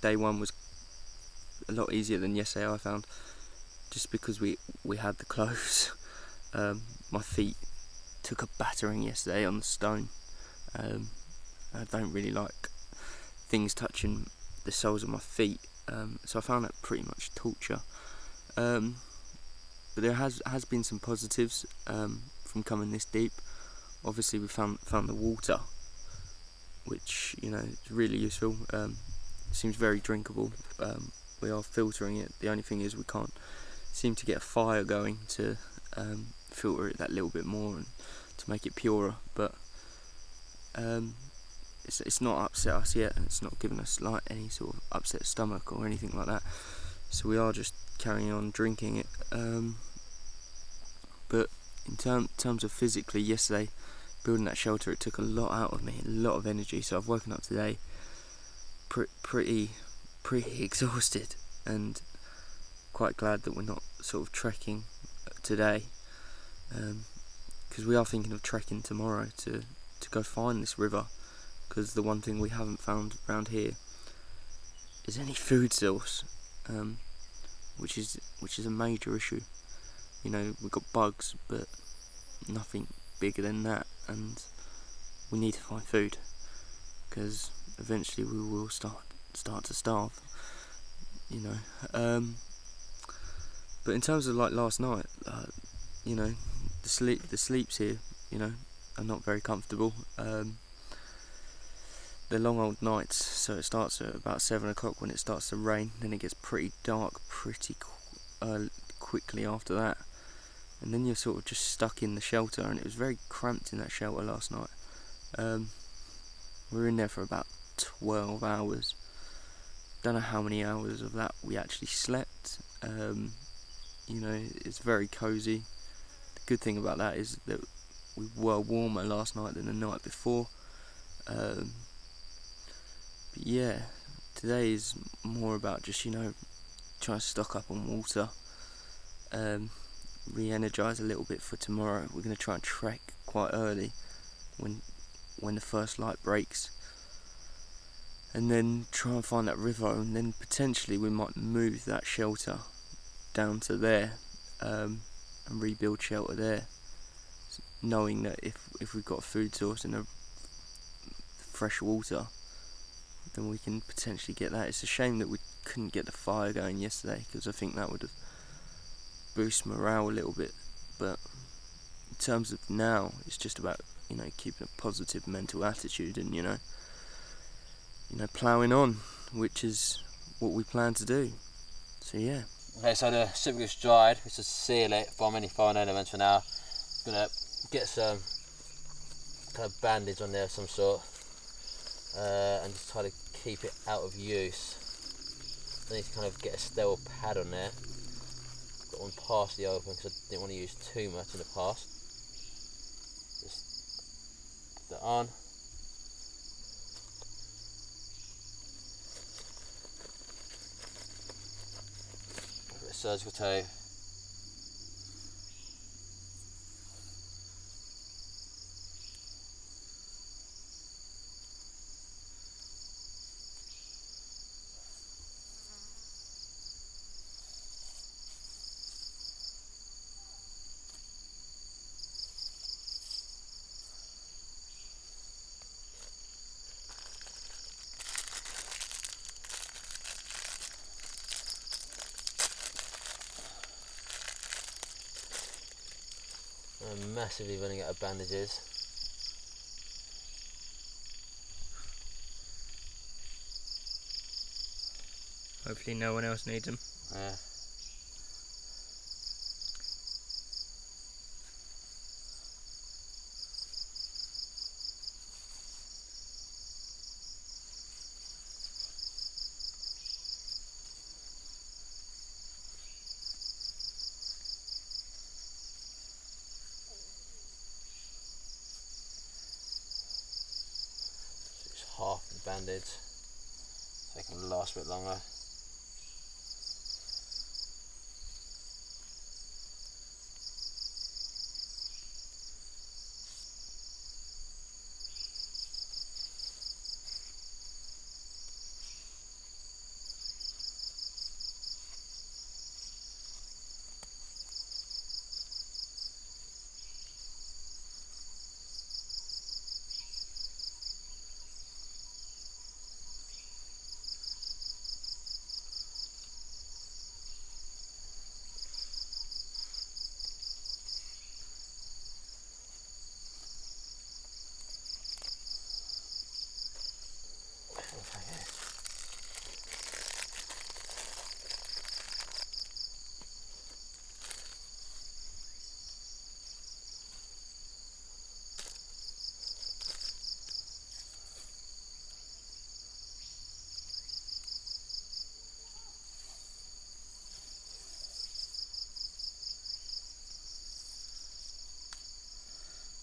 day one was a lot easier than yesterday, I found, just because we had the clothes. My feet took a battering yesterday on the stone. I don't really like things touching the soles of my feet, so I found that pretty much torture. But there has been some positives from coming this deep. Obviously we found the water, which, you know, is really useful. Seems very drinkable. We are filtering it. The only thing is we can't seem to get a fire going to filter it that little bit more and to make it purer. But it's not upset us yet. It's not given us like any sort of upset stomach or anything like that. So we are just carrying on drinking it. But in terms of physically, yesterday, building that shelter, it took a lot out of me, a lot of energy. So I've woken up today pretty exhausted, and quite glad that we're not sort of trekking today, because we are thinking of trekking tomorrow to go find this river, because the one thing we haven't found around here is any food source, which is a major issue. You know, we've got bugs, but nothing bigger than that, and we need to find food, because eventually we will start to starve, you know. But in terms of like last night, you know, the sleeps here, you know, are not very comfortable. They're long old nights, so it starts at about 7 o'clock when it starts to rain, then it gets pretty dark pretty quickly after that, and then you're sort of just stuck in the shelter, and it was very cramped in that shelter last night. We were in there for about 12 hours. Don't know how many hours of that we actually slept, you know, it's very cosy. The good thing about that is that we were warmer last night than the night before. But yeah, today is more about just, you know, trying to stock up on water, re-energise a little bit for tomorrow. We're going to try and trek quite early when the first light breaks, and then try and find that river, and then potentially we might move that shelter down to there, and rebuild shelter there, knowing that if we've got a food source and a fresh water, then we can potentially get that. It's a shame that we couldn't get the fire going yesterday, because I think that would have boosted morale a little bit. But in terms of now, it's just about, you know, keeping a positive mental attitude and, you know, ploughing on, which is what we plan to do. So yeah. Okay, so the superglue's dried. We should seal it from any foreign elements for now. Gonna get some kind of bandage on there of some sort, and just try to keep it out of use. I need to kind of get a sterile pad on there. Got one partially open because I didn't want to use too much in the past. Just put that on. Put a surgical tape. I'm massively running out of bandages. Hopefully no one else needs them. Yeah. It's half the bandage, so it can last a bit longer.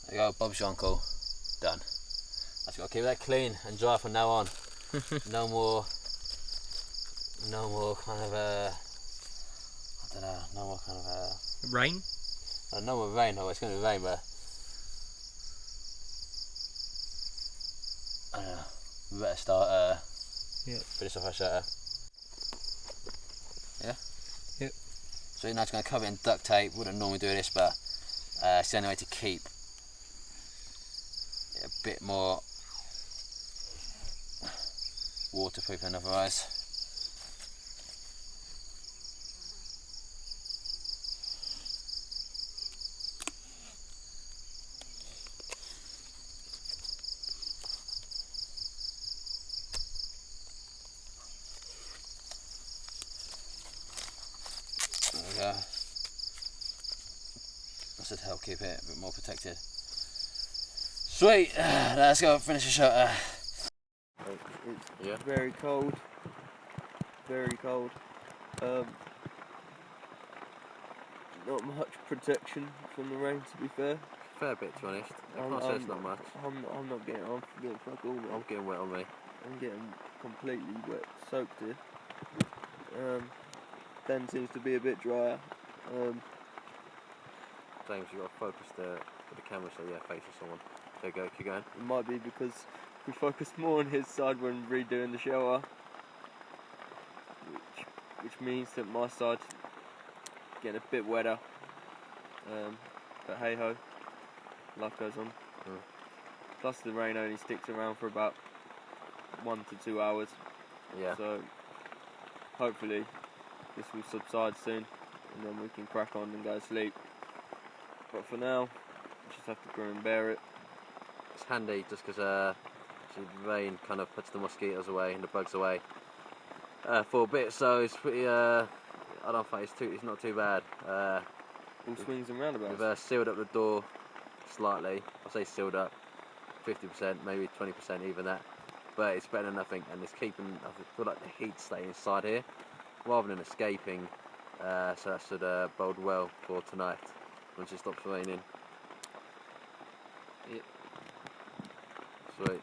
There you go, Bob's your uncle. Done. I just got to keep that clean and dry from now on. No more kind of I don't know, no more kind of Rain? no more rain. Oh, it's going to be rain, but I don't know. We better start finish off our shelter. Yeah? Yep. So you're now just going to cover it in duct tape. Wouldn't normally do this, but it's the only way to keep it a bit more waterproof than otherwise. There we go. That should help keep it a bit more protected. Sweet, let's go finish the shelter. It's very cold. Very cold. Not much protection from the rain, to be fair. Fair bit, to be honest. I can't say it's not much. I'm not getting. I'm getting fuck all. I'm getting wet on me. I'm getting completely wet, soaked here. Ben seems to be a bit drier. James, you've got to focus with the camera, so yeah, facing someone. There you go, keep going. It might be because we focused more on his side when redoing the shower, which means that my side's getting a bit wetter. But hey ho, life goes on. Plus the rain only sticks around for about 1 to 2 hours. Yeah. So hopefully this will subside soon, and then we can crack on and go to sleep. But for now, we just have to grin and bear it. It's handy just because the rain kind of puts the mosquitoes away and the bugs away for a bit, so it's pretty. I don't think it's not too bad. All swings and roundabouts. We've sealed up the door slightly. I say sealed up, 50%, maybe 20%, even that. But it's better than nothing, and it's keeping. I feel like the heat staying inside here rather than escaping. So that should bode well for tonight once it stops raining. Yep. Sweet.